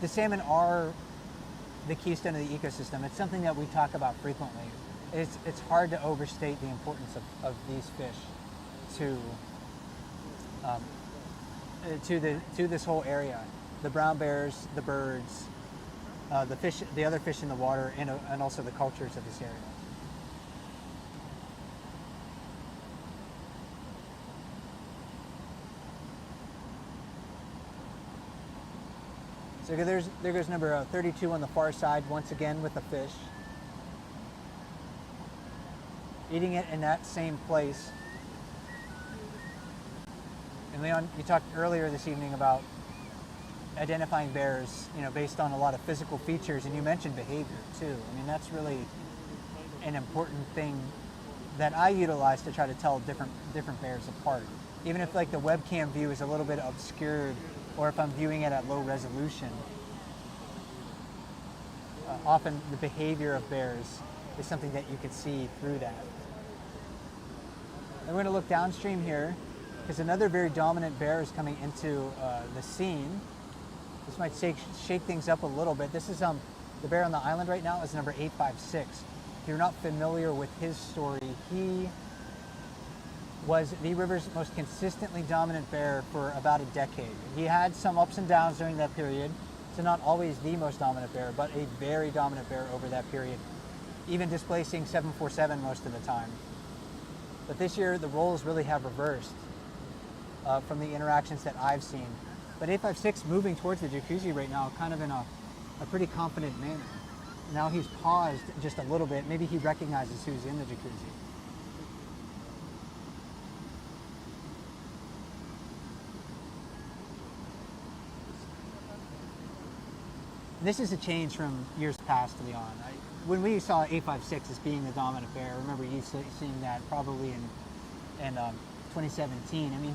salmon are the keystone of the ecosystem. It's something that we talk about frequently. It's hard to overstate the importance of these fish to this whole area. The brown bears, the birds, the fish, the other fish in the water, and also the cultures of this area. So there goes number 32 on the far side, once again with the fish. Eating it in that same place. And Leon, you talked earlier this evening about identifying bears, based on a lot of physical features, and you mentioned behavior too. I mean, that's really an important thing that I utilize to try to tell different bears apart. Even if like the webcam view is a little bit obscured, or if I'm viewing it at low resolution, often the behavior of bears is something that you could see through that. And we're going to look downstream here, because another very dominant bear is coming into the scene. This might shake things up a little bit. This is the bear on the island right now is number 856. If you're not familiar with his story, he was the river's most consistently dominant bear for about a decade. He had some ups and downs during that period, so not always the most dominant bear, but a very dominant bear over that period, even displacing 747 most of the time. But this year, the roles really have reversed from the interactions that I've seen. But 856 moving towards the jacuzzi right now, kind of in a pretty confident manner. Now he's paused just a little bit. Maybe he recognizes who's in the jacuzzi. This is a change from years past, Leon. When we saw 856 as being the dominant bear, I remember you seeing that probably in 2017. I mean,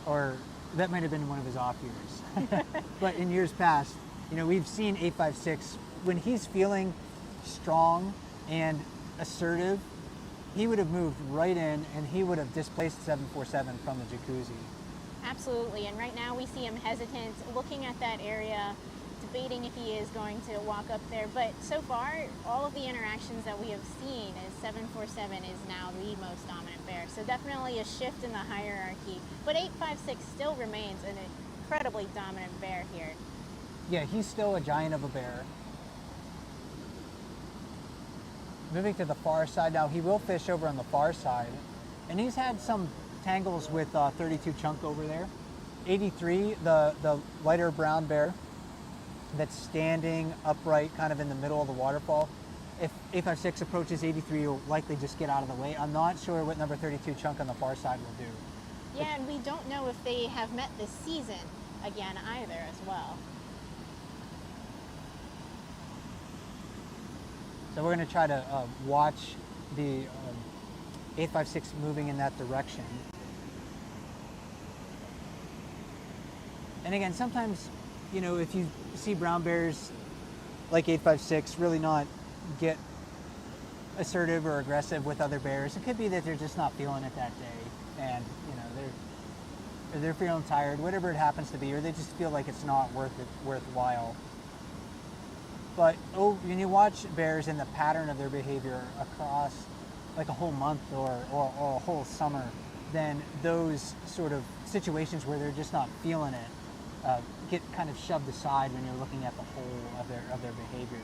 or that might have been one of his off years. But in years past, we've seen 856, when he's feeling strong and assertive, he would have moved right in and he would have displaced 747 from the jacuzzi. Absolutely, and right now we see him hesitant, looking at that area, debating if he is going to walk up there. But so far, all of the interactions that we have seen is 747 is now the most dominant bear. So definitely a shift in the hierarchy. But 856 still remains an incredibly dominant bear here. Yeah, he's still a giant of a bear. Moving to the far side now, he will fish over on the far side. And he's had some tangles with 32 chunk over there. 83, the lighter brown bear that's standing upright kind of in the middle of the waterfall. If 856 approaches 83, he'll likely just get out of the way. I'm not sure what number 32 chunk on the far side will do. Yeah, and we don't know if they have met this season again either as well. So we're going to try to watch the 856 moving in that direction. And again, sometimes, you know, if you see brown bears like 856 really not get assertive or aggressive with other bears, it could be that they're just not feeling it that day, and you know they're feeling tired, whatever it happens to be, or they just feel like it's not worthwhile. But when you watch bears and the pattern of their behavior across like a whole month or a whole summer, then those sort of situations where they're just not feeling it get kind of shoved aside when you're looking at the whole of their behavior.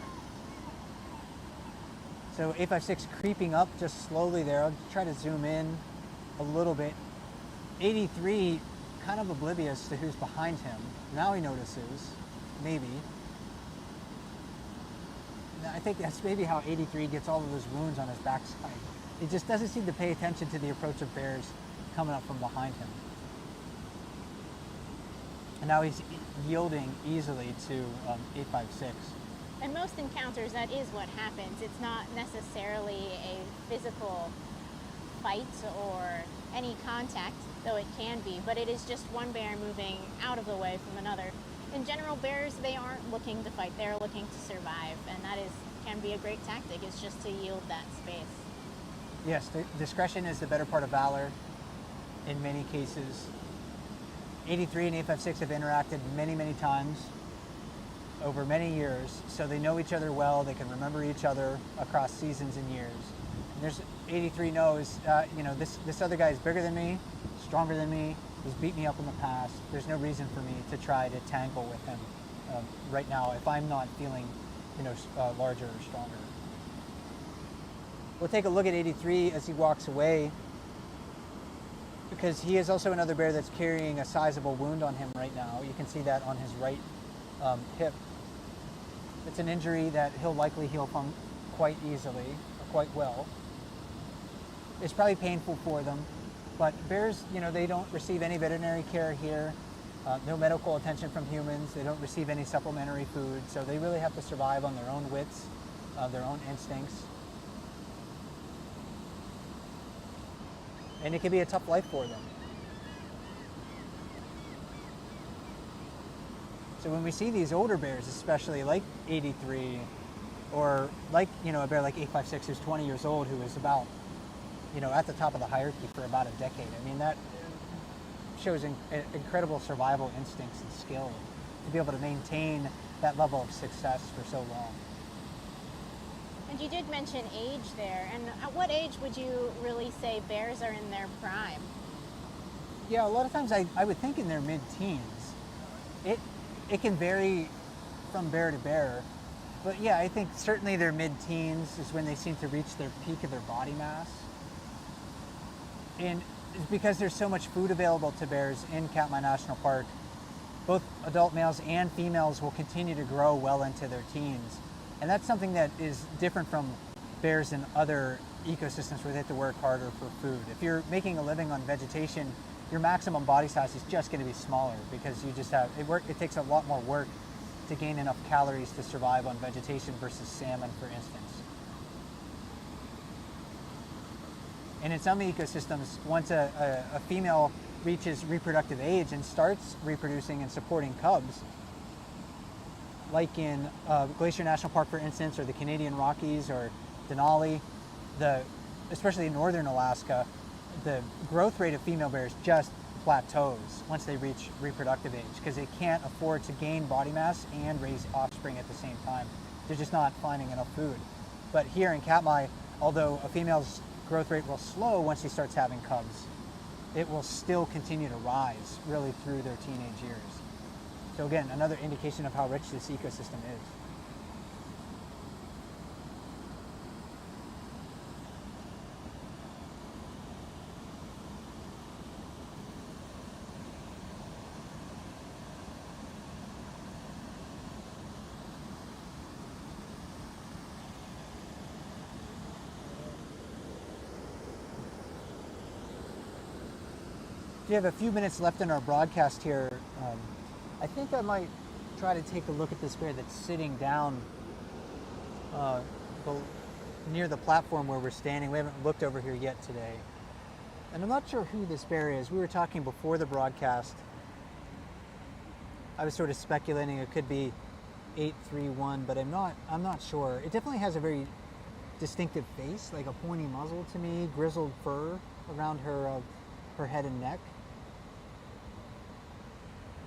So 856 creeping up just slowly there. I'll try to zoom in a little bit. 83 kind of oblivious to who's behind him. Now he notices, maybe. I think that's maybe how 83 gets all of those wounds on his backside. He just doesn't seem to pay attention to the approach of bears coming up from behind him. And now he's yielding easily to 856. In most encounters, that is what happens. It's not necessarily a physical fight or any contact, though it can be, but it is just one bear moving out of the way from another. In general, bears, they aren't looking to fight, they're looking to survive, and that can be a great tactic. It's just to yield that space. Yes, discretion is the better part of valor in many cases. 83 and 856 have interacted many, many times over many years, so they know each other well. They can remember each other across seasons and years. And 83 knows, you know, this other guy is bigger than me, stronger than me. He's beat me up in the past. There's no reason for me to try to tangle with him right now if I'm not feeling, you know, larger or stronger. We'll take a look at 83 as he walks away, because he is also another bear that's carrying a sizable wound on him right now. You can see that on his right hip. It's an injury that he'll likely heal from quite easily, or quite well. It's probably painful for them, but bears, you know, they don't receive any veterinary care here, no medical attention from humans. They don't receive any supplementary food, so they really have to survive on their own wits, their own instincts. And it can be a tough life for them. So when we see these older bears, especially like 83, or like, you know, a bear like 856 who's 20 years old, who is about, you know, at the top of the hierarchy for about a decade. I mean, that shows incredible survival instincts and skill to be able to maintain that level of success for so long. And you did mention age there, and at what age would you really say bears are in their prime? Yeah, a lot of times I would think in their mid-teens. It can vary from bear to bear, but yeah, I think certainly their mid-teens is when they seem to reach their peak of their body mass. And because there's so much food available to bears in Katmai National Park, both adult males and females will continue to grow well into their teens. And that's something that is different from bears in other ecosystems where they have to work harder for food. If you're making a living on vegetation, your maximum body size is just going to be smaller, because you just have, it takes a lot more work to gain enough calories to survive on vegetation versus salmon, for instance. And in some ecosystems, once a female reaches reproductive age and starts reproducing and supporting cubs, like in Glacier National Park, for instance, or the Canadian Rockies or Denali, especially in northern Alaska, the growth rate of female bears just plateaus once they reach reproductive age, because they can't afford to gain body mass and raise offspring at the same time. They're just not finding enough food. But here in Katmai, although a female's growth rate will slow once she starts having cubs, it will still continue to rise really through their teenage years. So again, another indication of how rich this ecosystem is. We have a few minutes left in our broadcast here. I think I might try to take a look at this bear that's sitting down near the platform where we're standing. We haven't looked over here yet today. And I'm not sure who this bear is. We were talking before the broadcast. I was sort of speculating it could be 831, but I'm not sure. It definitely has a very distinctive face, like a pointy muzzle to me, grizzled fur around her head and neck.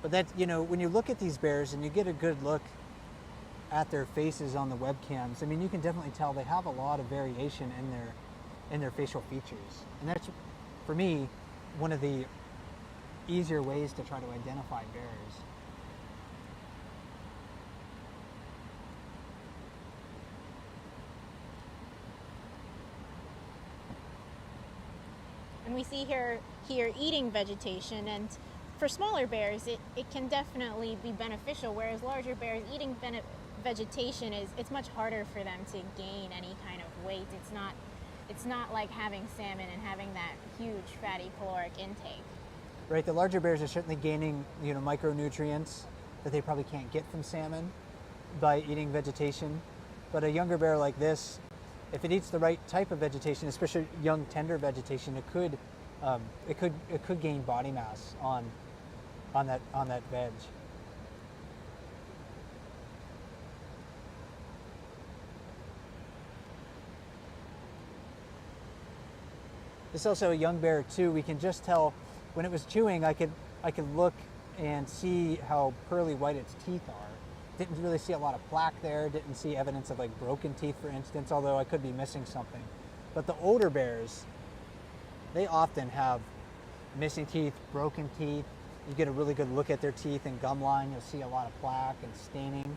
But that, when you look at these bears and you get a good look at their faces on the webcams, I mean, you can definitely tell they have a lot of variation in their facial features. And that's, for me, one of the easier ways to try to identify bears. And we see here eating vegetation, and for smaller bears it can definitely be beneficial, whereas larger bears eating vegetation it's much harder for them to gain any kind of weight. It's not like having salmon and having that huge fatty caloric intake. Right, the larger bears are certainly gaining micronutrients that they probably can't get from salmon by eating vegetation. But a younger bear like this, if it eats the right type of vegetation, especially young tender vegetation, it could gain body mass on that veg. This is also a young bear too. We can just tell when it was chewing. I could look and see how pearly white its teeth are. Didn't really see a lot of plaque there. Didn't see evidence of like broken teeth, for instance, although I could be missing something. But the older bears, they often have missing teeth, broken teeth. You get a really good look at their teeth and gum line. You'll see a lot of plaque and staining.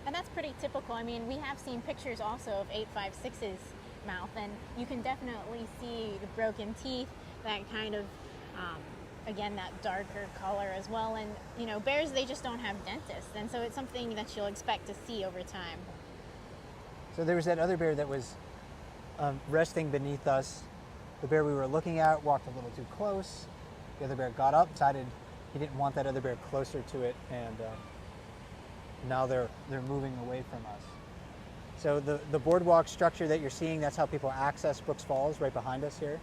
And that's pretty typical. I mean, we have seen pictures also of 856's mouth, and you can definitely see the broken teeth, that kind of again, that darker color as well. And bears, they just don't have dentists, and so it's something that you'll expect to see over time. So there was that other bear that was resting beneath us. The bear we were looking at walked a little too close. The other bear got up, decided he didn't want that other bear closer to it, and now they're moving away from us. So the boardwalk structure that you're seeing, that's how people access Brooks Falls, right behind us here.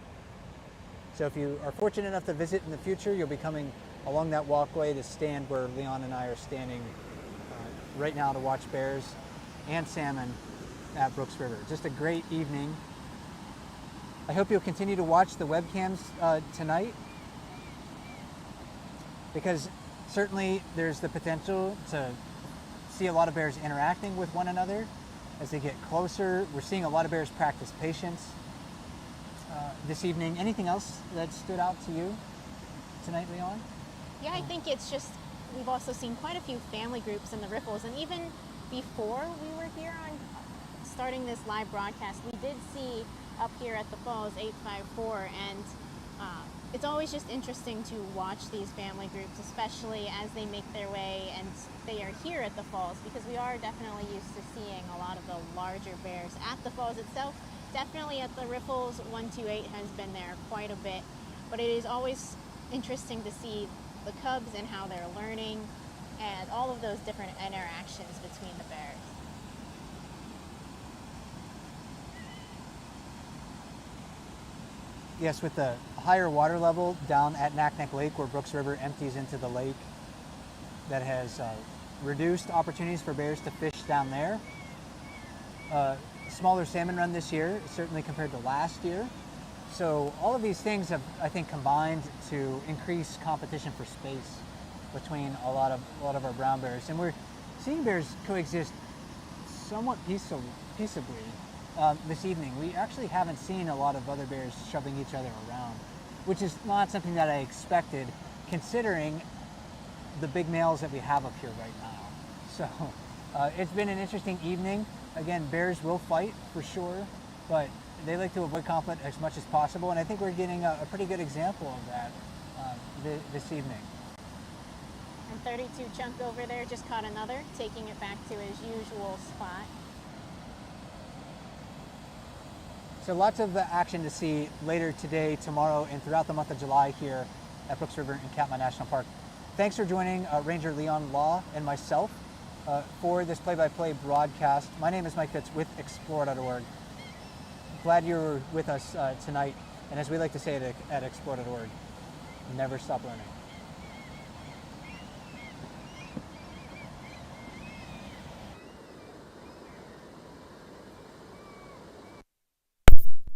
So if you are fortunate enough to visit in the future, you'll be coming along that walkway to stand where Leon and I are standing right now to watch bears and salmon at Brooks River. Just a great evening. I hope you'll continue to watch the webcams tonight, because certainly there's the potential to see a lot of bears interacting with one another as they get closer. We're seeing a lot of bears practice patience this evening. Anything else that stood out to you tonight, Leon? Yeah, I think it's just, we've also seen quite a few family groups in the riffles, and even before we were here on starting this live broadcast, we did see up here at the falls 854, and it's always just interesting to watch these family groups, especially as they make their way and they are here at the falls, because we are definitely used to seeing a lot of the larger bears at the falls itself. Definitely at the riffles, 128 has been there quite a bit, but it is always interesting to see the cubs and how they're learning and all of those different interactions between the bears. Yes, with the higher water level down at Naknek Lake, where Brooks River empties into the lake, that has reduced opportunities for bears to fish down there. Smaller salmon run this year, certainly compared to last year. So all of these things have, I think, combined to increase competition for space between a lot of our brown bears, and we're seeing bears coexist somewhat peaceably. This evening, we actually haven't seen a lot of other bears shoving each other around, which is not something that I expected, considering the big males that we have up here right now. So it's been an interesting evening. Again, bears will fight for sure, but they like to avoid conflict as much as possible, and I think we're getting a pretty good example of that this evening. And 32 Chunk over there just caught another, taking it back to his usual spot. So lots of action to see later today, tomorrow, and throughout the month of July here at Brooks River and Katmai National Park. Thanks for joining Ranger Leon Law and myself for this play-by-play broadcast. My name is Mike FITZ with Explore.org. Glad you were with us tonight. And as we like to say at Explore.org, never stop learning.